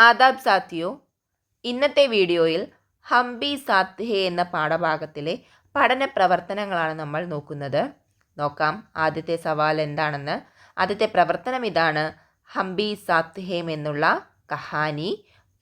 ആദാബ് സാത്തിയോ, ഇന്നത്തെ വീഡിയോയിൽ ഹം ഭി സാത്ത് ഹേ എന്ന പാഠഭാഗത്തിലെ പഠന പ്രവർത്തനങ്ങളാണ് നമ്മൾ നോക്കുന്നത്. നോക്കാം ആദ്യത്തെ സവാൽ എന്താണെന്ന്. ആദ്യത്തെ പ്രവർത്തനം ഇതാണ്. ഹം ഭി സാത്ത് ഹേം എന്നുള്ള കഹാനി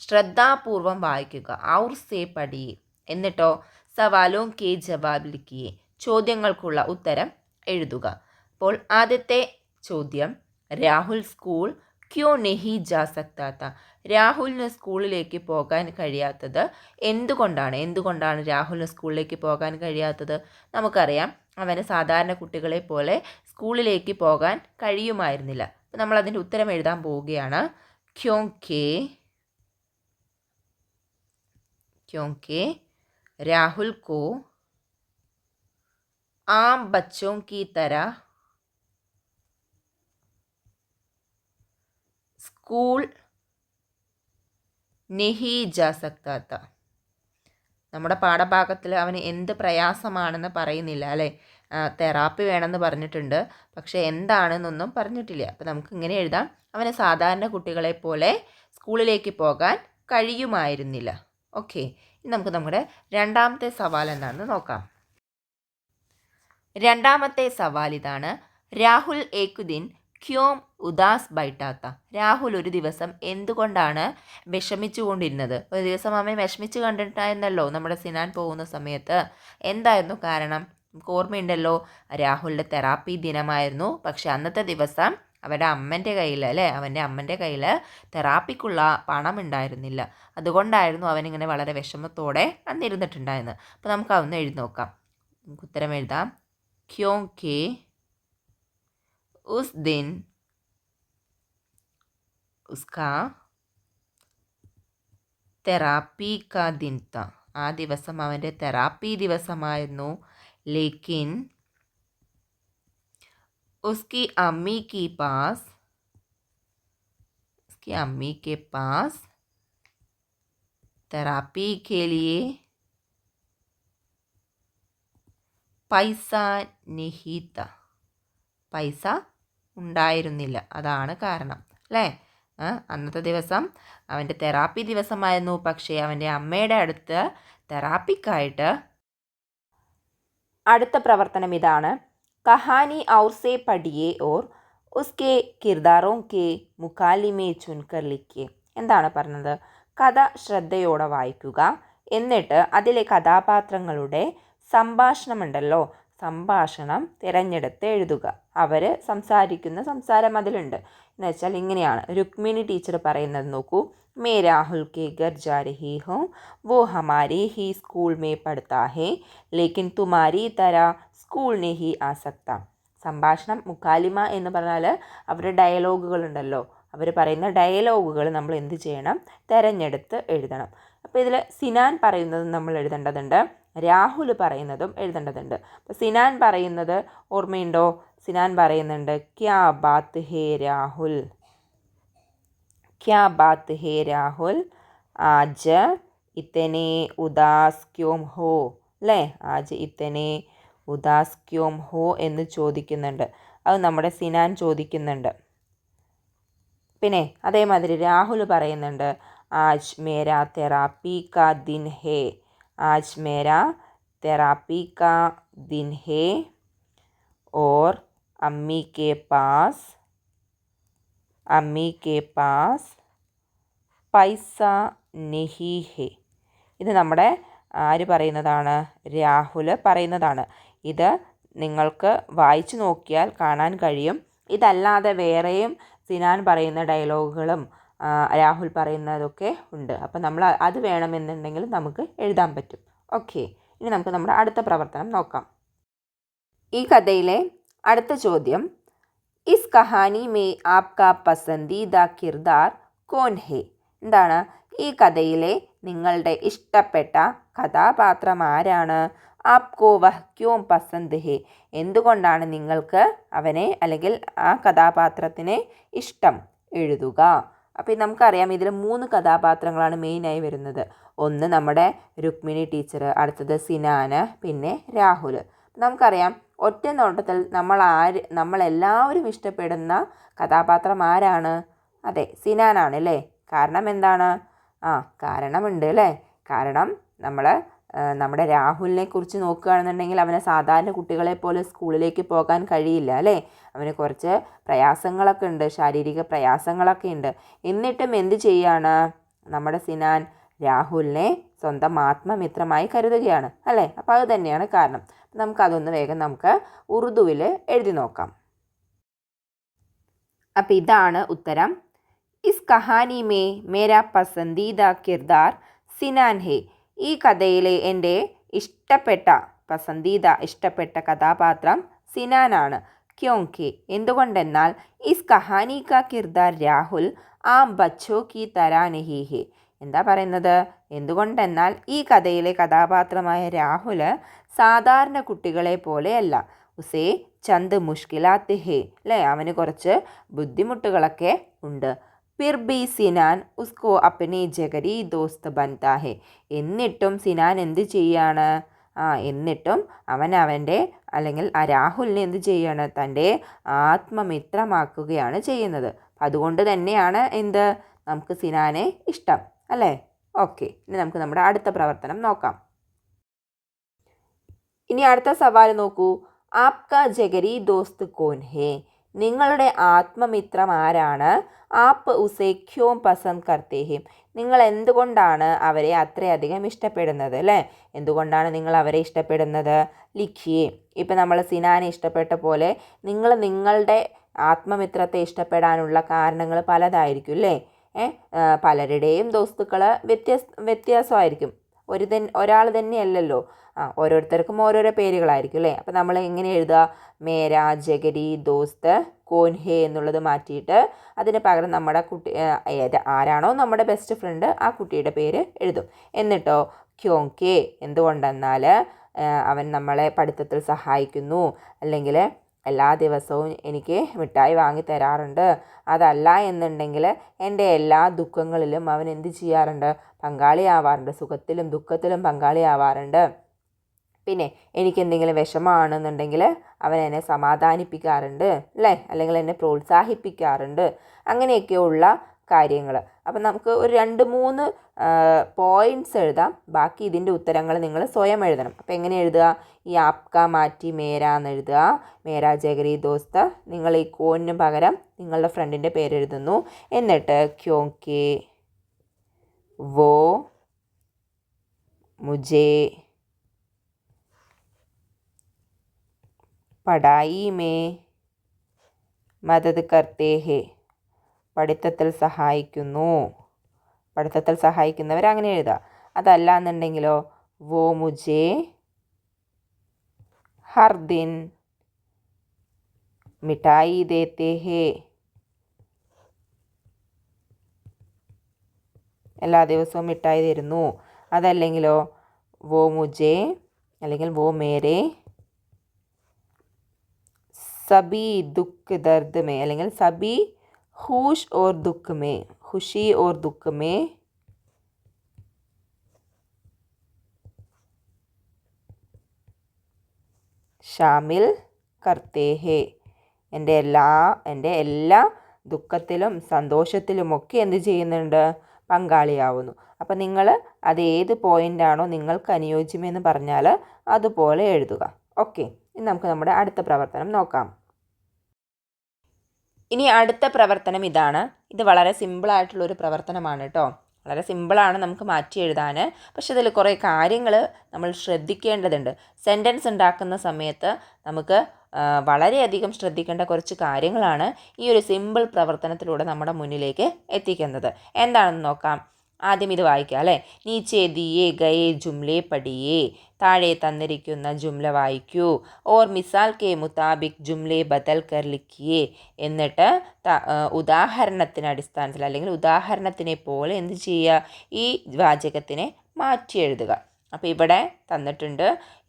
ശ്രദ്ധാപൂർവം വായിക്കുക. ഔർ സേ പഠിയെ. എന്നിട്ടോ സവാലോം കെ ജവാബ് ലിഖിയെ. ചോദ്യങ്ങൾക്കുള്ള ഉത്തരം എഴുതുക. അപ്പോൾ ആദ്യത്തെ ചോദ്യം, രാഹുൽ സ്കൂൾ ക്യോ നെഹി ജാ സക്താ താ. രാഹുലിന് സ്കൂളിലേക്ക് പോകാൻ കഴിയാത്തത് എന്തുകൊണ്ടാണ് രാഹുലിന് സ്കൂളിലേക്ക് പോകാൻ കഴിയാത്തത്? നമുക്കറിയാം, അവന് സാധാരണ കുട്ടികളെ പോലെ സ്കൂളിലേക്ക് പോകാൻ കഴിയുമായിരുന്നില്ല. അപ്പോൾ നമ്മൾ അതിൻ്റെ ഉത്തരം എഴുതാൻ പോവുകയാണ്. ക്യോंकि രാഹുൽ को आम बच्चों की तरह സ്കൂൾ നെഹി ജാ സക്താ താ. നമ്മുടെ പാഠഭാഗത്തിൽ അവന് എന്ത് പ്രയാസമാണെന്ന് പറയുന്നില്ല അല്ലേ. തെറാപ്പി വേണമെന്ന് പറഞ്ഞിട്ടുണ്ട്, പക്ഷേ എന്താണെന്നൊന്നും പറഞ്ഞിട്ടില്ല. അപ്പോൾ നമുക്ക് ഇങ്ങനെ എഴുതാം, അവന് സാധാരണ കുട്ടികളെ പോലെ സ്കൂളിലേക്ക് പോകാൻ കഴിയുമായിരുന്നില്ല. ഓക്കെ, ഇനി നമുക്ക് നമ്മുടെ രണ്ടാമത്തെ സവാൽ എന്താണെന്ന് നോക്കാം. രണ്ടാമത്തെ സവാൽ ഇതാണ്. രാഹുൽ ഏകുദിൻ ക്യോം ഉദാസ് ബൈഠാത്ത. രാഹുൽ ഒരു ദിവസം എന്തുകൊണ്ടാണ് വിഷമിച്ചു കൊണ്ടിരുന്നത്? ഒരു ദിവസം അവൻ വിഷമിച്ച് കണ്ടിട്ടായിരുന്നല്ലോ നമ്മുടെ സിനാൻ പോകുന്ന സമയത്ത്. എന്തായിരുന്നു കാരണം? നമുക്ക് ഓർമ്മയുണ്ടല്ലോ, രാഹുലിൻ്റെ തെറാപ്പി ദിനമായിരുന്നു. പക്ഷെ അന്നത്തെ ദിവസം അവൻ്റെ അമ്മൻ്റെ കയ്യിൽ തെറാപ്പിക്കുള്ള പണം ഉണ്ടായിരുന്നില്ല. അതുകൊണ്ടായിരുന്നു അവനിങ്ങനെ വളരെ വിഷമത്തോടെ അന്നിരുന്നിട്ടുണ്ടായിരുന്നത്. അപ്പോൾ നമുക്ക് അതൊന്ന് എഴുതി നോക്കാം. നമുക്ക് ഉത്തരം എഴുതാം. ക്യോंकि उस दिन उसका തെറാപ്പി കാ ദിൻ താ. ആ ദിവസം അവൻ്റെ തെറാപ്പി ദിവസമായിരുന്നു. ലേക്കിൻ उसकी अम्मी के पास തെറാപ്പി के लिए പൈസ നഹി താ. പൈസ ഉണ്ടായിരുന്നില്ല, അതാണ് കാരണം അല്ലേ. അന്നത്തെ ദിവസം അവൻ്റെ തെറാപ്പി ദിവസമായിരുന്നു, പക്ഷേ അവൻ്റെ അമ്മയുടെ അടുത്ത് തെറാപ്പിക്കായിട്ട്. അടുത്ത പ്രവർത്തനം ഇതാണ്. കഹാനി ഔർ സേ പഠിയെ ഓർ ഉസ്കെ കിർദാറോം കെ മുക്കാലിമെ ചുൻകർ ലിഖിയെ. എന്താണ് പറഞ്ഞത്? കഥ ശ്രദ്ധയോടെ വായിക്കുക, എന്നിട്ട് അതിലെ കഥാപാത്രങ്ങളുടെ സംഭാഷണം തിരഞ്ഞെടുത്ത് എഴുതുക. അവർ സംസാരിക്കുന്ന സംസാരം അതിലുണ്ട്. എന്ന് വെച്ചാൽ ഇങ്ങനെയാണ് രുക്മിണി ടീച്ചർ പറയുന്നത്. നോക്കൂ. मैं राहुल के घर जा रही हूँ, वो हमारे ही स्कूल में पढ़ता है, लेकिन तुम्हारी तरह स्कूल नहीं आ सकता. സംഭാഷണം മുക്കാലിമ എന്ന് പറഞ്ഞാൽ അവരുടെ ഡയലോഗുകളുണ്ടല്ലോ, അവർ പറയുന്ന ഡയലോഗുകൾ നമ്മൾ എന്ത് ചെയ്യണം? തിരഞ്ഞെടുത്ത് എഴുതണം. അപ്പോൾ ഇതിൽ സിനാൻ പറയുന്നതും നമ്മൾ എഴുതേണ്ടതുണ്ട്, രാഹുൽ പറയുന്നതും എഴുതേണ്ടതുണ്ട്. അപ്പോൾ സിനാൻ പറയുന്നത് ഓർമ്മയുണ്ടോ? സിനാൻ പറയുന്നുണ്ട്, ക്യാ ബാത്ത് ഹേ രാഹുൽ, ക്യാ ബാത്ത് ഹേ രാഹുൽ, ആജ് ഇത്തനെ ഉദാസ് ക്യോം ഹോ. അല്ലേ, ആജ് ഇത്തനെ ഉദാസ് ക്യോം ഹോ എന്ന് ചോദിക്കുന്നുണ്ട്. അത് നമ്മുടെ സിനാൻ ചോദിക്കുന്നുണ്ട്. പിന്നെ അതേമാതിരി രാഹുൽ പറയുന്നുണ്ട്, ആജ് മേരാ തെറാപ്പി കാ ദിൻ ഹേ, ആജ് മേരാ തെറാപ്പി കാ ദിൻ ഹേ और अम्मी के पास പൈസ നെഹി ഹേ. ഇത് നമ്മുടെ ആര് പറയുന്നതാണ്? രാഹുൽ പറയുന്നതാണ്. ഇത് നിങ്ങൾക്ക് വായിച്ചു നോക്കിയാൽ കാണാൻ കഴിയും. ഇതല്ലാതെ വേറെയും സിനാൻ പറയുന്ന ഡയലോഗുകളും രാഹുൽ പറയുന്നതൊക്കെ ഉണ്ട്. അപ്പം നമ്മൾ അത് വേണമെന്നുണ്ടെങ്കിൽ നമുക്ക് എഴുതാൻ പറ്റും. ഓക്കെ, ഇനി നമുക്ക് നമ്മുടെ അടുത്ത പ്രവർത്തനം നോക്കാം. ഈ കഥയിലെ അടുത്ത ചോദ്യം, ഇസ് കഹാനി മേ ആപ്കാ പസന്ദീദ കിർദാർ കോൻ ഹേ. എന്താണ്? ഈ കഥയിലെ നിങ്ങളുടെ ഇഷ്ടപ്പെട്ട കഥാപാത്രം ആരാണ്? ആപ്കോ വഹ് ക്യോം പസന്ത് ഹേ. എന്തുകൊണ്ടാണ് നിങ്ങൾക്ക് അവനെ അല്ലെങ്കിൽ ആ കഥാപാത്രത്തിനെ ഇഷ്ടം? എഴുതുക. അപ്പോൾ നമുക്കറിയാം, ഇതിൽ 3 കഥാപാത്രങ്ങളാണ് മെയിനായി വരുന്നത്. ഒന്ന് നമ്മുടെ രുക്മിണി ടീച്ചർ, അടുത്തത് സിനാന്, പിന്നെ രാഹുൽ. നമുക്കറിയാം, ഒറ്റ നോട്ടത്തിൽ നമ്മളെല്ലാവരും ഇഷ്ടപ്പെടുന്ന കഥാപാത്രം ആരാണ്? അതെ, സിനാനാണ് അല്ലേ. കാരണം എന്താണ്? കാരണമുണ്ട് അല്ലേ? കാരണം നമ്മുടെ രാഹുലിനെ കുറിച്ച് നോക്കുകയാണെന്നുണ്ടെങ്കിൽ അവന് സാധാരണ കുട്ടികളെ പോലെ സ്കൂളിലേക്ക് പോകാൻ കഴിയില്ല അല്ലേ? അവന് കുറച്ച് പ്രയാസങ്ങളൊക്കെ ഉണ്ട്, ശാരീരിക പ്രയാസങ്ങളൊക്കെ ഉണ്ട്. എന്നിട്ടും എന്ത് ചെയ്യാണ് നമ്മുടെ സിനാൻ? രാഹുലിനെ സ്വന്തം ആത്മമിത്രമായി കരുതുകയാണ് അല്ലേ? അപ്പോൾ അത് തന്നെയാണ് കാരണം. നമുക്കതൊന്ന് വേഗം ഉറുദുവിൽ എഴുതി നോക്കാം. അപ്പോൾ ഇതാണ് ഉത്തരം. ഇസ് കഹാനി മേ മേരാ പസന്ദീദ കിർദാർ സിനാൻ ഹേ. ഈ കഥയിലെ എൻ്റെ ഇഷ്ടപ്പെട്ട കഥാപാത്രം സിനാനാണ്. ക്യോങ്കി, എന്തുകൊണ്ടെന്നാൽ ഇസ് കഹാനി കാ കിർദാർ രാഹുൽ ആം ബച്ചോ കി തരാ നഹി ഹേ. എന്താ പറയുന്നത്? എന്തുകൊണ്ടെന്നാൽ ഈ കഥയിലെ കഥാപാത്രമായ രാഹുൽ സാധാരണ കുട്ടികളെ പോലെയല്ല. ഉസേ ചന്ദ് മുഷ്കിലാത്ത് ഹേ അല്ലേ? അവന് കുറച്ച് ബുദ്ധിമുട്ടുകളൊക്കെ ഉണ്ട്. ഫിർ ബി സിനാൻ ഉസ്കോ അപ്നെ ജഗരി ദോസ്ത് ബൻതാ ഹേ. എന്നിട്ടും സിനാൻ എന്ത് ചെയ്യാണ്? എന്നിട്ടും അവൻ്റെ അല്ലെങ്കിൽ ആ രാഹുലിനെ എന്ത് ചെയ്യാണ്? തൻ്റെ ആത്മമിത്രമാക്കുകയാണ് ചെയ്യുന്നത്. അതുകൊണ്ട് തന്നെയാണ് നമുക്ക് സിനാനെ ഇഷ്ടം അല്ലേ? ഓക്കെ, ഇനി നമുക്ക് നമ്മുടെ അടുത്ത പ്രവർത്തനം നോക്കാം. ഇനി അടുത്ത സവാൽ നോക്കൂ. ആപ്ക ജഗരി ദോസ്ത് കോൻ ഹേ. നിങ്ങളുടെ ആത്മമിത്രം ആരാണ്? ആപ്പ് ഉസേ ക്യോം പസന്ദ് കർത്തേ ഹേ. നിങ്ങൾ എന്തുകൊണ്ടാണ് അവരെ അത്രയധികം ഇഷ്ടപ്പെടുന്നത് അല്ലേ? എന്തുകൊണ്ടാണ് നിങ്ങൾ അവരെ ഇഷ്ടപ്പെടുന്നത്? ലിഖിയേ. ഇപ്പം നമ്മൾ സിനാനെ ഇഷ്ടപ്പെട്ട പോലെ നിങ്ങളുടെ ആത്മമിത്രത്തെ ഇഷ്ടപ്പെടാനുള്ള കാരണങ്ങൾ പലതായിരിക്കും അല്ലേ? പലരുടെയും ദോസ്തുക്കൾ വ്യത്യാസമായിരിക്കും. ഒരാൾ തന്നെയല്ലല്ലോ. ഓരോരുത്തർക്കും ഓരോരോ പേരുകളായിരിക്കും അല്ലേ? അപ്പോൾ നമ്മൾ എങ്ങനെ എഴുതുക? മേരാ ജഗരി ദോസ്ത് കോൻ ഹേ എന്നുള്ളത് മാറ്റിയിട്ട് അതിന് പകരം നമ്മുടെ ആരാണോ നമ്മുടെ ബെസ്റ്റ് ഫ്രണ്ട് ആ കുട്ടിയുടെ പേര് എഴുതും. എന്നിട്ടോ ക്യോങ്കേ, എന്തുകൊണ്ടെന്നാൽ അവൻ നമ്മളെ പഠിത്തത്തിൽ സഹായിക്കുന്നു, അല്ലെങ്കിൽ എല്ലാ ദിവസവും എനിക്ക് മിഠായി വാങ്ങി തരാറുണ്ട്. അതല്ല എന്നുണ്ടെങ്കിൽ എൻ്റെ എല്ലാ ദുഃഖങ്ങളിലും അവൻ എന്ത് ചെയ്യാറുണ്ട്? പങ്കാളിയാവാറുണ്ട്. സുഖത്തിലും ദുഃഖത്തിലും പങ്കാളിയാവാറുണ്ട്. പിന്നെ എനിക്കെന്തെങ്കിലും വിഷമമാണെന്നുണ്ടെങ്കിൽ അവൻ എന്നെ സമാധാനിപ്പിക്കാറുണ്ട് അല്ലേ? അല്ലെങ്കിൽ എന്നെ പ്രോത്സാഹിപ്പിക്കാറുണ്ട്. അങ്ങനെയൊക്കെയുള്ള കാര്യങ്ങൾ. അപ്പം നമുക്ക് ഒരു 2-3 പോയിൻറ്റ്സ് എഴുതാം. ബാക്കി ഇതിൻ്റെ ഉത്തരങ്ങൾ നിങ്ങൾ സ്വയം എഴുതണം. അപ്പോൾ എങ്ങനെ എഴുതുക? ഈ ആപ്ക മാറ്റി മേരാ എന്ന് എഴുതുക. മേരാ ജഗരി ദോസ്ത്. നിങ്ങൾ ഈ കോണിന് പകരം നിങ്ങളുടെ ഫ്രണ്ടിൻ്റെ പേര് എഴുതുന്നു. എന്നിട്ട് ക്യോങ്കി വോ മുझे പഠായി മേ മദദ് കർത്തേ ഹേ. പഠിത്തത്തിൽ സഹായിക്കുന്നവർ അങ്ങനെ എഴുതുക. അതല്ല എന്നുണ്ടെങ്കിലോ വോ മുझे ഹർ ദിൻ മിഠായി ദേത്തേ ഹേ. എല്ലാ ദിവസവും മിഠായി തരുന്നു. അതല്ലെങ്കിലോ വോ മുझे അല്ലെങ്കിൽ വോ മേരെ സബി ദുഃഖ് ദർദ് മേ അല്ലെങ്കിൽ സബി ഖുഷ് or ദുഃഖ് may Kushi or ദുഃഖ് may Shamil കർത്തേ ഹേ. എൻ്റെ എല്ലാ ദുഃഖത്തിലും സന്തോഷത്തിലുമൊക്കെ എന്ത് ചെയ്യുന്നുണ്ട്? പങ്കാളിയാവുന്നു. അപ്പം നിങ്ങൾ അത് ഏത് പോയിൻ്റാണോ നിങ്ങൾക്ക് അനുയോജ്യമെന്ന് പറഞ്ഞാൽ അതുപോലെ എഴുതുക. ഓക്കെ, ഇനി നമുക്ക് നമ്മുടെ അടുത്ത പ്രവർത്തനം നോക്കാം. ഇനി അടുത്ത പ്രവർത്തനം ഇതാണ്. ഇത് വളരെ സിമ്പിളായിട്ടുള്ളൊരു പ്രവർത്തനമാണ് കേട്ടോ. വളരെ സിമ്പിളാണ് നമുക്ക് മാറ്റി എഴുതാൻ. പക്ഷെ ഇതിൽ കുറേ കാര്യങ്ങൾ നമ്മൾ ശ്രദ്ധിക്കേണ്ടതുണ്ട്. സെൻറ്റൻസ് ഉണ്ടാക്കുന്ന സമയത്ത് നമുക്ക് വളരെയധികം ശ്രദ്ധിക്കേണ്ട കുറച്ച് കാര്യങ്ങളാണ് ഈ ഒരു സിമ്പിൾ പ്രവർത്തനത്തിലൂടെ നമ്മുടെ മുന്നിലേക്ക് എത്തിക്കുന്നത്. എന്താണെന്ന് നോക്കാം. ആദ്യം ഇത് വായിക്കാം അല്ലേ? നീച്ചെ ദിയേ ഗയേ ജുംലെ പഠിയേ. താഴെ തന്നിരിക്കുന്ന ജുംല വായിക്കൂ. ഓർ മിസാൽ കെ മുതാബിക് ജുംലെ ബദൽ കർ ലിഖിയേ. എന്നിട്ട് ഉദാഹരണത്തിന് അടിസ്ഥാനത്തിൽ അല്ലെങ്കിൽ ഉദാഹരണത്തിനെ പോലെ എന്ത് ചെയ്യുക? ഈ വാചകത്തിനെ മാറ്റി എഴുതുക. അപ്പോൾ ഇവിടെ തന്നിട്ടുണ്ട്.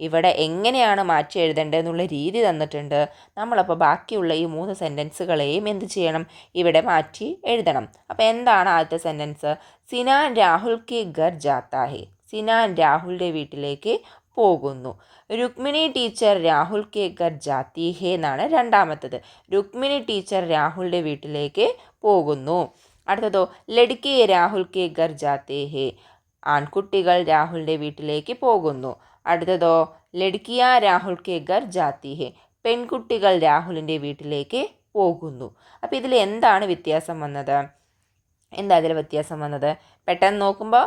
ഇവിടെ എങ്ങനെയാണ് മാറ്റി എഴുതേണ്ടതെന്നുള്ള രീതി തന്നിട്ടുണ്ട്. നമ്മളപ്പോൾ ബാക്കിയുള്ള ഈ 3 സെൻറ്റൻസുകളെയും എന്ത് ചെയ്യണം? ഇവിടെ മാറ്റി എഴുതണം. അപ്പോൾ എന്താണ് ആദ്യത്തെ സെൻറ്റൻസ്? സിനാൻ രാഹുൽ കെ ഘർ ജാത്താ ഹേ. സിനാൻ രാഹുലിൻ്റെ വീട്ടിലേക്ക് പോകുന്നു. രുക്മിണി ടീച്ചർ രാഹുൽ കെ ഘർ ജാത്തി ഹേ എന്നാണ് രണ്ടാമത്തത്. രുക്മിണി ടീച്ചർ രാഹുലിൻ്റെ വീട്ടിലേക്ക് പോകുന്നു. അടുത്തതോ ലഡ്കി രാഹുൽ കെ ഘർ ജാത്തേ ഹേ, ആൺകുട്ടികൾ രാഹുലിൻ്റെ വീട്ടിലേക്ക് പോകുന്നു. അടുത്തതോ ലഡ്കിയ രാഹുൽ കെ ഘർ ജാത്തി ഹേ, പെൺകുട്ടികൾ രാഹുലിൻ്റെ വീട്ടിലേക്ക് പോകുന്നു. അപ്പോൾ ഇതിൽ എന്താണ് വ്യത്യാസം വന്നത്? എന്താ അതിൽ വ്യത്യാസം വന്നത്? പെട്ടെന്ന് നോക്കുമ്പോൾ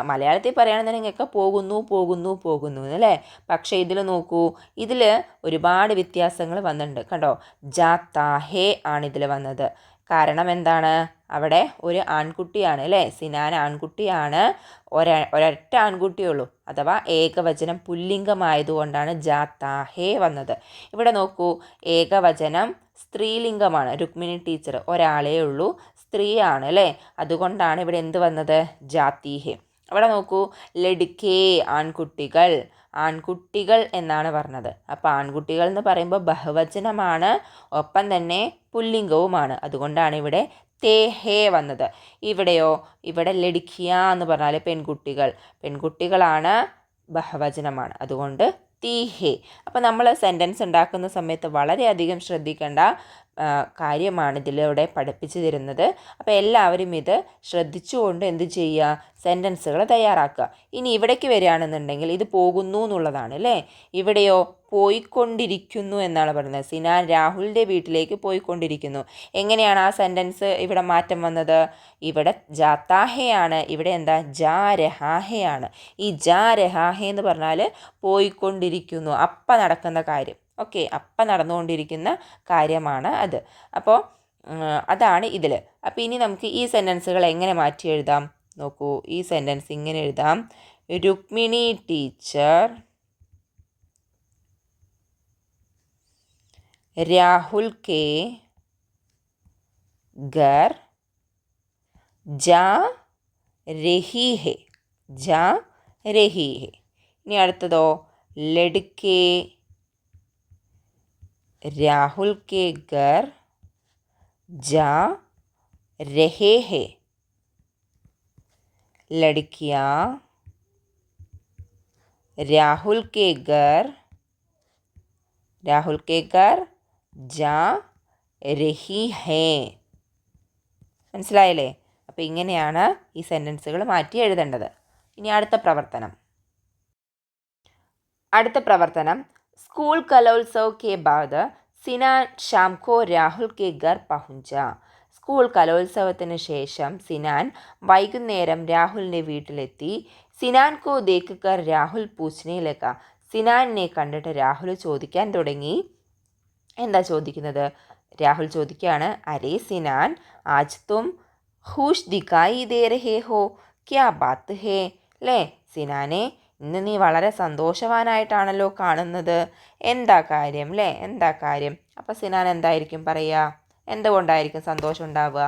മലയാളത്തിൽ പറയുകയാണെന്നുണ്ടെങ്കിൽ പോകുന്നു പോകുന്നു പോകുന്നു അല്ലേ. പക്ഷേ ഇതിൽ നോക്കൂ, ഇതിൽ ഒരുപാട് വ്യത്യാസങ്ങൾ വന്നിട്ടുണ്ട്. കണ്ടോ, ജാത്താ ഹേ ആണ് ഇതിൽ വന്നത്. കാരണം എന്താണ്? അവിടെ ഒരു ആൺകുട്ടിയാണ് അല്ലേ, സിനാൻ ആൺകുട്ടിയാണ്. ഒരൊറ്റ ആൺകുട്ടിയേ ഉള്ളൂ, അഥവാ ഏകവചനം പുല്ലിംഗമായതുകൊണ്ടാണ് ജാത്താ ഹേ വന്നത്. ഇവിടെ നോക്കൂ, ഏകവചനം സ്ത്രീലിംഗമാണ്. രുക്മിണി ടീച്ചർ ഒരാളേ ഉള്ളൂ, സ്ത്രീയാണ് അല്ലേ. അതുകൊണ്ടാണ് ഇവിടെ എന്ത് വന്നത്? ജാത്തി ഹേ. അവിടെ നോക്കൂ, ലഡ്കേ ആൺകുട്ടികൾ, ആൺകുട്ടികൾ എന്നാണ് പറഞ്ഞത്. അപ്പോൾ ആൺകുട്ടികൾ എന്ന് പറയുമ്പോൾ ബഹുവചനമാണ്, ഒപ്പം തന്നെ പുല്ലിംഗവുമാണ്. അതുകൊണ്ടാണ് ഇവിടെ തേ ഹേ വന്നത്. ഇവിടെയോ, ഇവിടെ ലഡ്കിയ എന്ന് പറഞ്ഞാൽ പെൺകുട്ടികൾ, പെൺകുട്ടികളാണ്, ബഹുവചനമാണ്. അതുകൊണ്ട് തീ ഹേ. അപ്പോൾ നമ്മൾ സെൻറ്റൻസ് ഉണ്ടാക്കുന്ന സമയത്ത് വളരെയധികം ശ്രദ്ധിക്കേണ്ട കാര്യമാണ് ഇതിലൂടെ പഠിപ്പിച്ചു തരുന്നത്. അപ്പോൾ എല്ലാവരും ഇത് ശ്രദ്ധിച്ചുകൊണ്ട് എന്ത് ചെയ്യുക? സെൻറ്റൻസുകൾ തയ്യാറാക്കുക. ഇനി ഇവിടേക്ക് വരികയാണെന്നുണ്ടെങ്കിൽ ഇത് പോകുന്നു എന്നുള്ളതാണ് അല്ലേ. ഇവിടെയോ പോയിക്കൊണ്ടിരിക്കുന്നു എന്നാണ് പറയുന്നത്. സിനാൻ രാഹുലിൻ്റെ വീട്ടിലേക്ക് പോയിക്കൊണ്ടിരിക്കുന്നു. എങ്ങനെയാണ് ആ സെൻറ്റൻസ് ഇവിടെ മാറ്റം വന്നത്? ഇവിടെ ജാത്താഹയാണ്, ഇവിടെ എന്താ? ജാ രഹാഹയാണ്. ഈ ജാ രഹാഹെ എന്ന് പറഞ്ഞാൽ പോയിക്കൊണ്ടിരിക്കുന്നു, അപ്പം നടക്കുന്ന കാര്യം. ഓക്കെ, അപ്പം നടന്നുകൊണ്ടിരിക്കുന്ന കാര്യമാണ് അത്. അപ്പോൾ അതാണ് ഇതിൽ. അപ്പോൾ ഇനി നമുക്ക് ഈ സെൻറ്റൻസുകൾ എങ്ങനെ മാറ്റി എഴുതാം? നോക്കൂ, ഈ സെൻറ്റൻസ് ഇങ്ങനെ എഴുതാം: രുക്മിണി ടീച്ചർ രാഹുൽ കെ ഘർ ജാ രഹി ഹെ, ജാ രഹി ഹെ. ഇനി അടുത്തതോ, ലഡ്കേ രാഹുൽ കെ ഘർ जा रहे हैं, लड़कियां राहुल के घर जा रही हैं. മനസ്സിലായില്ലേ? അപ്പോൾ ഇങ്ങനെയാണ് ഈ സെൻറ്റൻസുകൾ മാറ്റി എഴുതേണ്ടത്. ഇനി അടുത്ത പ്രവർത്തനം സ്കൂൾ കലോത്സവ് കെ ബാദ് സിനാൻ ഷാം കോ രാഹുൽ കെ ഘർ പഹുഞ്ച. സ്കൂൾ കലോത്സവത്തിന് ശേഷം സിനാൻ വൈകുന്നേരം രാഹുലിൻ്റെ വീട്ടിലെത്തി. സിനാൻ കോ ദേഖ് കർ രാഹുൽ പൂച്ച്നെ ലഗ. സിനാനിനെ കണ്ടിട്ട് രാഹുൽ ചോദിക്കാൻ തുടങ്ങി. എന്താ ചോദിക്കുന്നത്? രാഹുൽ ചോദിക്കുകയാണ്, അരേ സിനാൻ ആജ് തും ഖുഷ് ദിഖായി ദേ രഹേ ഹോ, ക്യാ ബാത്ത് ഹേ. അല്ലേ, സിനാനെ ഇന്ന് നീ വളരെ സന്തോഷവാനായിട്ടാണല്ലോ കാണുന്നത്, എന്താ കാര്യം അല്ലേ, എന്താ കാര്യം? അപ്പോൾ സിനാൻ എന്തായിരിക്കും പറയുക? എന്തുകൊണ്ടായിരിക്കും സന്തോഷം ഉണ്ടാവുക?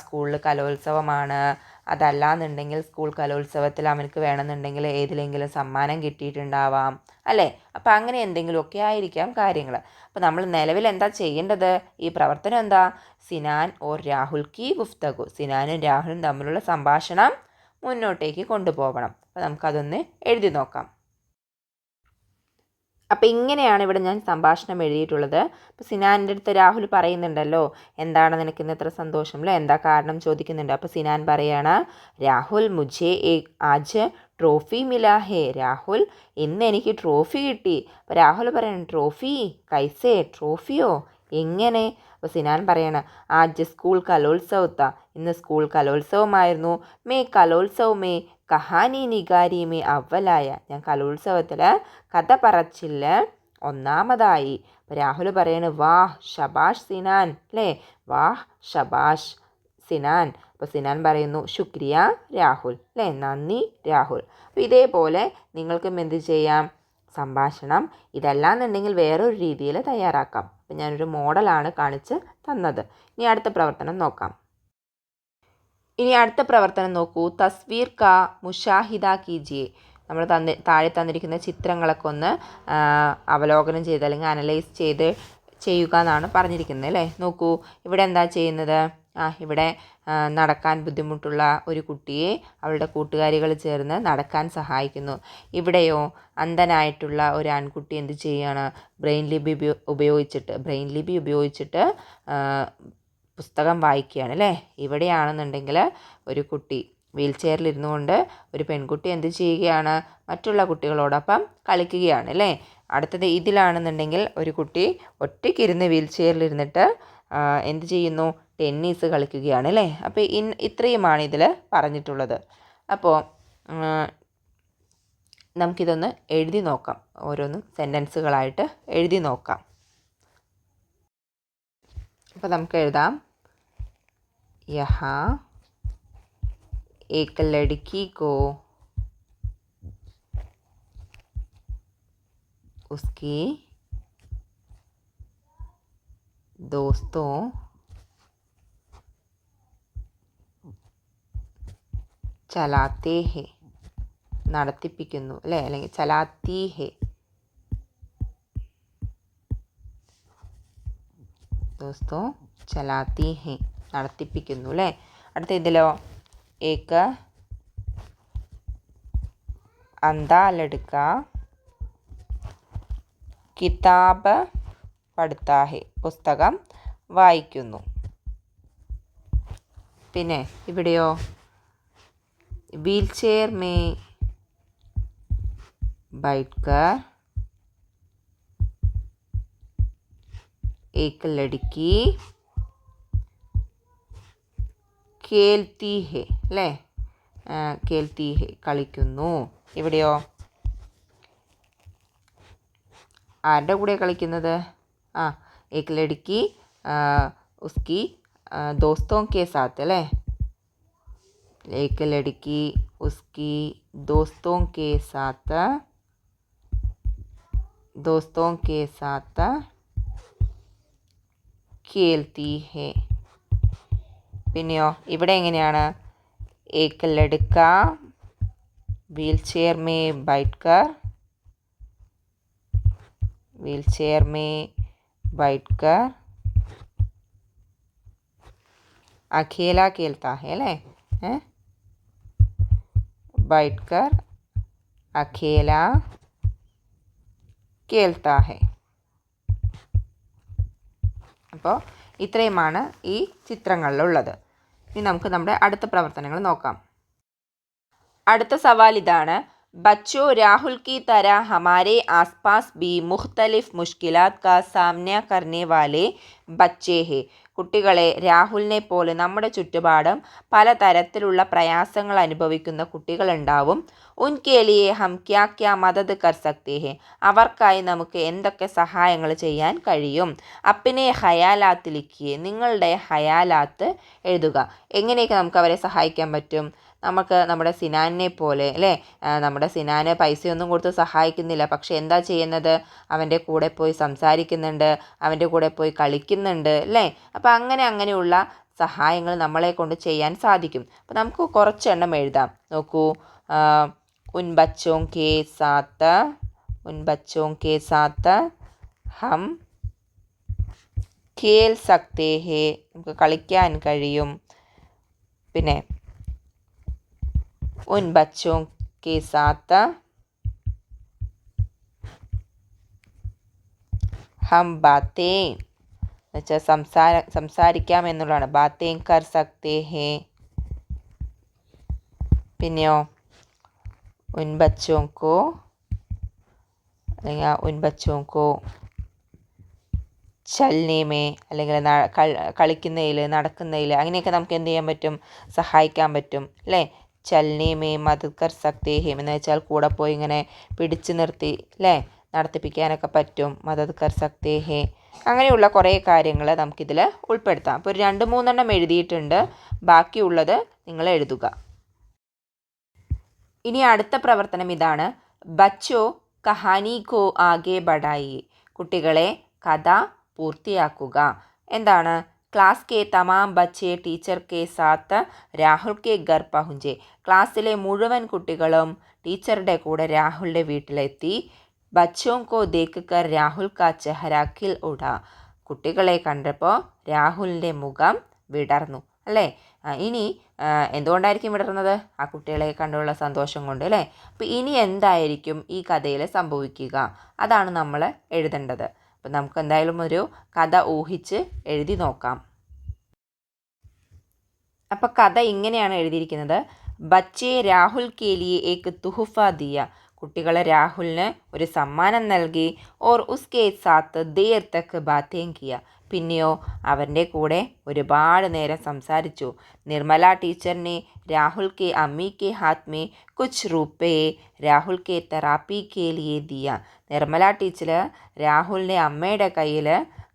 സ്കൂളിൽ കലോത്സവമാണ്, അതല്ലാന്നുണ്ടെങ്കിൽ സ്കൂൾ കലോത്സവത്തിൽ അവനക്ക് വേണമെന്നുണ്ടെങ്കിൽ ഏതിലെങ്കിലും സമ്മാനം കിട്ടിയിട്ടുണ്ടാവാം അല്ലേ. അപ്പോൾ അങ്ങനെ എന്തെങ്കിലുമൊക്കെ ആയിരിക്കാം കാര്യങ്ങൾ. അപ്പോൾ നമ്മൾ നിലവിൽ എന്താ ചെയ്യേണ്ടത്? ഈ പ്രവർത്തനം എന്താ? സിനാൻ ഓർ രാഹുൽ കി ഗുഫ്തഗു, സിനാനും രാഹുലും തമ്മിലുള്ള സംഭാഷണം മുന്നോട്ടേക്ക് കൊണ്ടുപോകണം. അപ്പോൾ നമുക്കതൊന്ന് എഴുതി നോക്കാം. അപ്പോൾ ഇങ്ങനെയാണ് ഇവിടെ ഞാൻ സംഭാഷണം എഴുതിയിട്ടുള്ളത്. അപ്പോൾ സിനാൻ്റെ അടുത്ത് രാഹുൽ പറയുന്നുണ്ടല്ലോ, എന്താണ് നിനക്ക് ഇന്ന് ഇത്ര സന്തോഷം അല്ലേ, എന്താ കാരണം ചോദിക്കുന്നുണ്ട്. അപ്പോൾ സിനാൻ പറയാണ്, രാഹുൽ മുझे ആജ് ട്രോഫി മിലാ ഹേ. രാഹുൽ ഇന്ന് എനിക്ക് ട്രോഫി കിട്ടി. അപ്പോൾ രാഹുൽ പറയണം, ട്രോഫി കൈസേ, ട്രോഫിയോ എങ്ങനെ? അപ്പോൾ സിനാൻ പറയണം, ആജ് സ്കൂൾ കലോത്സവത്ത, ഇന്ന് school കലോത്സവമായിരുന്നു. May കലോത്സവ് may Kahani നിഗാരി may അവലായ, ഞാൻ കലോത്സവത്തിൽ കഥ പറച്ചില്ല ഒന്നാമതായി. അപ്പോൾ രാഹുൽ പറയണ, വാഹ് ഷബാഷ് സിനാൻ അല്ലേ, വാഹ് ഷബാഷ് സിനാൻ. അപ്പോൾ സിനാൻ പറയുന്നു, ശുക്രിയ രാഹുൽ അല്ലേ, നന്ദി രാഹുൽ. അപ്പോൾ ഇതേപോലെ നിങ്ങൾക്കും എന്ത് ചെയ്യാം? സംഭാഷണം ഇതല്ലാന്നുണ്ടെങ്കിൽ വേറൊരു രീതിയിൽ തയ്യാറാക്കാം. അപ്പോൾ ഞാനൊരു മോഡലാണ് കാണിച്ച് തന്നത്. ഇനി അടുത്ത പ്രവർത്തനം നോക്കാം. നോക്കൂ, തസ്വീർ കാ മുഷാഹിദ കീജിയെ. നമ്മൾ താഴെ തന്നിരിക്കുന്ന ചിത്രങ്ങളൊക്കെ ഒന്ന് അവലോകനം ചെയ്ത് അല്ലെങ്കിൽ അനലൈസ് ചെയ്യുക എന്നാണ് പറഞ്ഞിരിക്കുന്നത് അല്ലേ. നോക്കൂ, ഇവിടെ എന്താ ചെയ്യുന്നത്? ഇവിടെ നടക്കാൻ ബുദ്ധിമുട്ടുള്ള ഒരു കുട്ടിയെ അവളുടെ കൂട്ടുകാരികൾ ചേർന്ന് നടക്കാൻ സഹായിക്കുന്നു. ഇവിടെയോ അന്ധനായിട്ടുള്ള ഒരു ആൺകുട്ടി എന്ത് ചെയ്യുകയാണ്? ബ്രെയിൻ ലിപി ഉപയോഗിച്ചിട്ട് പുസ്തകം വായിക്കുകയാണ് അല്ലേ. ഇവിടെയാണെന്നുണ്ടെങ്കിൽ ഒരു കുട്ടി വീൽ ചെയറിലിരുന്നു കൊണ്ട് ഒരു പെൺകുട്ടി എന്ത് ചെയ്യുകയാണ്, മറ്റുള്ള കുട്ടികളോടൊപ്പം കളിക്കുകയാണ് അല്ലേ. അടുത്തത് ഇതിലാണെന്നുണ്ടെങ്കിൽ ഒരു കുട്ടി ഒറ്റയ്ക്കിരുന്ന് വീൽ ചെയറിലിരുന്നിട്ട് എന്ത് ചെയ്യുന്നു, ടെന്നീസ് കളിക്കുകയാണ് അല്ലേ. അപ്പോൾ ഇത്രയുമാണ് ഇതിൽ പറഞ്ഞിട്ടുള്ളത്. അപ്പോൾ നമുക്കിതൊന്ന് എഴുതി നോക്കാം, ഓരോന്നും സെൻറ്റൻസുകളായിട്ട് എഴുതി നോക്കാം. അപ്പോൾ നമുക്ക് എഴുതാം, യഹാ एक लड़की को उसकी दोस्तों ചലാത്തേ ഹെ, നടത്തിപ്പിക്കുന്നു അല്ലേ, അല്ലെങ്കിൽ ചലാത്തി ഹെ, ദോസ്തോ ചലാത്തി ഹെ, നടത്തിപ്പിക്കുന്നു അല്ലേ. അടുത്ത ഇതിലോ, एक अंधा लड़का കിതാബ് പഠിത്താ ഹെ, പുസ്തകം വായിക്കുന്നു. പിന്നെ ഇവിടെയോ, വീൽ ചെയർ മേ बैठकर एक लड़की കേൽത്തി ഹെ അല്ലേ, കേൽത്തി ഹെ, കളിക്കുന്നു. ഇവിടെയോ, ആരുടെ കൂടെ കളിക്കുന്നത്, एक लड़की उसकी दोस्तों के साथ അല്ലേ, एक लड़की उसकी दोस्तों के साथ खेलती है. പിന്നെയോ ഇവിടെ എങ്ങനെയാണ്, एक लड़का व्हील चेयर में बैठकर अकेला खेलता है अല്ലേ, बैठकर अकेला खेलता है. അപ്പോൾ ഇത്രയുമാണ് ഈ ചിത്രങ്ങളിലുള്ളത്. ഇനി നമുക്ക് നമ്മുടെ അടുത്ത പ്രവർത്തനങ്ങൾ നോക്കാം. അടുത്ത സവാൽ ഇതാണ്, बच्चों राहुल की तरह हमारे आसपास भी मुख्तलिफ मुश्किलात का सामना करने वाले बच्चे हैं. കുട്ടികളെ, രാഹുലിനെ പോലെ നമ്മുടെ ചുറ്റുപാടും പലതരത്തിലുള്ള പ്രയാസങ്ങൾ അനുഭവിക്കുന്ന കുട്ടികളുണ്ടാവും. ഉൻകെ ലിയെ ഹം ക്യാ ക്യാ മദദ് കർ സക്തേ ഹെ, അവർക്കായി നമുക്ക് എന്തൊക്കെ സഹായങ്ങൾ ചെയ്യാൻ കഴിയും. അപ്പിനെ ഹയാലാത്ത് ലിഖിയെ, നിങ്ങളുടെ ഹയാലാത്ത് എഴുതുക. എങ്ങനെയൊക്കെ നമുക്ക് അവരെ സഹായിക്കാൻ പറ്റും. നമുക്ക് നമ്മുടെ സിനാനിനെ പോലെ അല്ലേ, നമ്മുടെ സിനാന് പൈസയൊന്നും കൊടുത്ത് സഹായിക്കുന്നില്ല, പക്ഷെ എന്താ ചെയ്യുന്നത്, അവൻ്റെ കൂടെ പോയി സംസാരിക്കുന്നുണ്ട്, അവൻ്റെ കൂടെ പോയി കളിക്കുന്നുണ്ട് അല്ലേ. അപ്പോൾ അങ്ങനെയുള്ള സഹായങ്ങൾ നമ്മളെ കൊണ്ട് ചെയ്യാൻ സാധിക്കും. അപ്പോൾ നമുക്ക് കുറച്ചെണ്ണം എഴുതാം. നോക്കൂ, ഉൻ ബച്ചോं के साथ हम खेल सकते हैं, നമുക്ക് കളിക്കാൻ കഴിയും. പിന്നെ उन बच्चों के साथ हम बातें, എന്നുവെച്ചാൽ സംസാരിക്കാം എന്നുള്ളതാണ്, ബാത്തേം കർ സക്തേ ഹേ. പിന്നെയോ, ഉൻ ബച്ചോं को അല്ലെങ്കിൽ ഉൻ ബച്ചോं को ചലനെ മേ, അല്ലെങ്കിൽ കളിക്കുന്നതിൽ, നടക്കുന്നതിൽ, അങ്ങനെയൊക്കെ നമുക്ക് എന്ത് ചെയ്യാൻ പറ്റും, സഹായിക്കാൻ പറ്റും അല്ലേ. ചലനെ മേ മദദ് കർ സക്തേ ഹെ എന്ന് വെച്ചാൽ കൂടെ പോയി ഇങ്ങനെ പിടിച്ചു നിർത്തി അല്ലേ നടത്തിപ്പിക്കാനൊക്കെ പറ്റും. മദദ് കർ സക്തേ ഹെ, അങ്ങനെയുള്ള കുറേ കാര്യങ്ങൾ നമുക്കിതിൽ ഉൾപ്പെടുത്താം. അപ്പോൾ ഒരു 2-3 എഴുതിയിട്ടുണ്ട്, ബാക്കിയുള്ളത് നിങ്ങൾ എഴുതുക. ഇനി അടുത്ത പ്രവർത്തനം ഇതാണ്, ബച്ചോ കഹാനി കോ ആകെ ബഡായിയെ, കുട്ടികളെ കഥ പൂർത്തിയാക്കുക. എന്താണ്, ക്ലാസ് കെ തമാം ബച്ചെ ടീച്ചർ കെ സാത്ത് രാഹുൽ കെ ഘർ പഹുഞ്ചെ, ക്ലാസ്സിലെ മുഴുവൻ കുട്ടികളും ടീച്ചറുടെ കൂടെ രാഹുലിൻ്റെ വീട്ടിലെത്തി. ബച്ചോं को देखकर രാഹുൽ കാ ചെഹര ഖിൽ ഉടാ, കുട്ടികളെ കണ്ടപ്പോൾ രാഹുലിൻ്റെ മുഖം വിടർന്നു അല്ലേ. ഇനി എന്തുകൊണ്ടായിരിക്കും വിടർന്നത്, ആ കുട്ടികളെ കണ്ടുള്ള സന്തോഷം കൊണ്ട് അല്ലേ. അപ്പോൾ ഇനി എന്തായിരിക്കും ഈ കഥയിൽ സംഭവിക്കുക, അതാണ് നമ്മൾ എഴുതേണ്ടത്. അപ്പം നമുക്ക് എന്തായാലും ഒരു കഥ ഊഹിച്ച് എഴുതി നോക്കാം. അപ്പോൾ കഥ ഇങ്ങനെയാണ് എഴുതിയിരിക്കുന്നത്. ബച്ചേ രാഹുൽ കെ ലിയെ ഏക് തുഹഫ ദിയ. കുട്ടികളെ രാഹുലിന് ഒരു സമ്മാനം നൽകി. Or ഉസ്കെ Saath there Tak Baatein Kia. പിന്നെയോ അവൻ്റെ കൂടെ ഒരുപാട് നേരം സംസാരിച്ചു. നിർമ്മല ടീച്ചറിനെ രാഹുൽ കെ അമ്മി കെ ഹാത്ത് മേ കുച്ച് റുപ്പേ രാഹുൽ കെ തെറാപ്പി കെ ലിയെ ദിയ. നിർമ്മല ടീച്ചർ രാഹുലിൻ്റെ അമ്മയുടെ കയ്യിൽ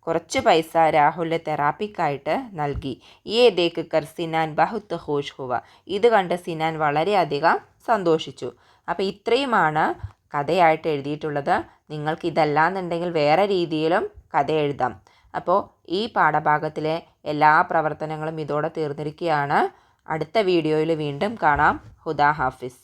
കുറച്ച് പൈസ രാഹുലിൻ്റെ തെറാപ്പിക്കായിട്ട് നൽകി. യേ ദേഖ് കർ സിനാൻ ബഹുത്ത് ഖുഷ് ഹുവ. ഇത് കണ്ട് സിനാൻ വളരെയധികം സന്തോഷിച്ചു. അപ്പോൾ ഇത്രയുമാണ് കഥയായിട്ട് എഴുതിയിട്ടുള്ളത്. നിങ്ങൾക്ക് ഇതല്ലാന്നുണ്ടെങ്കിൽ വേറെ രീതിയിലും കഥ എഴുതാം. അപ്പോൾ ഈ പാഠഭാഗത്തിലെ എല്ലാ പ്രവർത്തനങ്ങളും ഇതോടെ തീർന്നിരിക്കുകയാണ്. അടുത്ത വീഡിയോയിൽ വീണ്ടും കാണാം. ഹുദാ ഹാഫിസ്.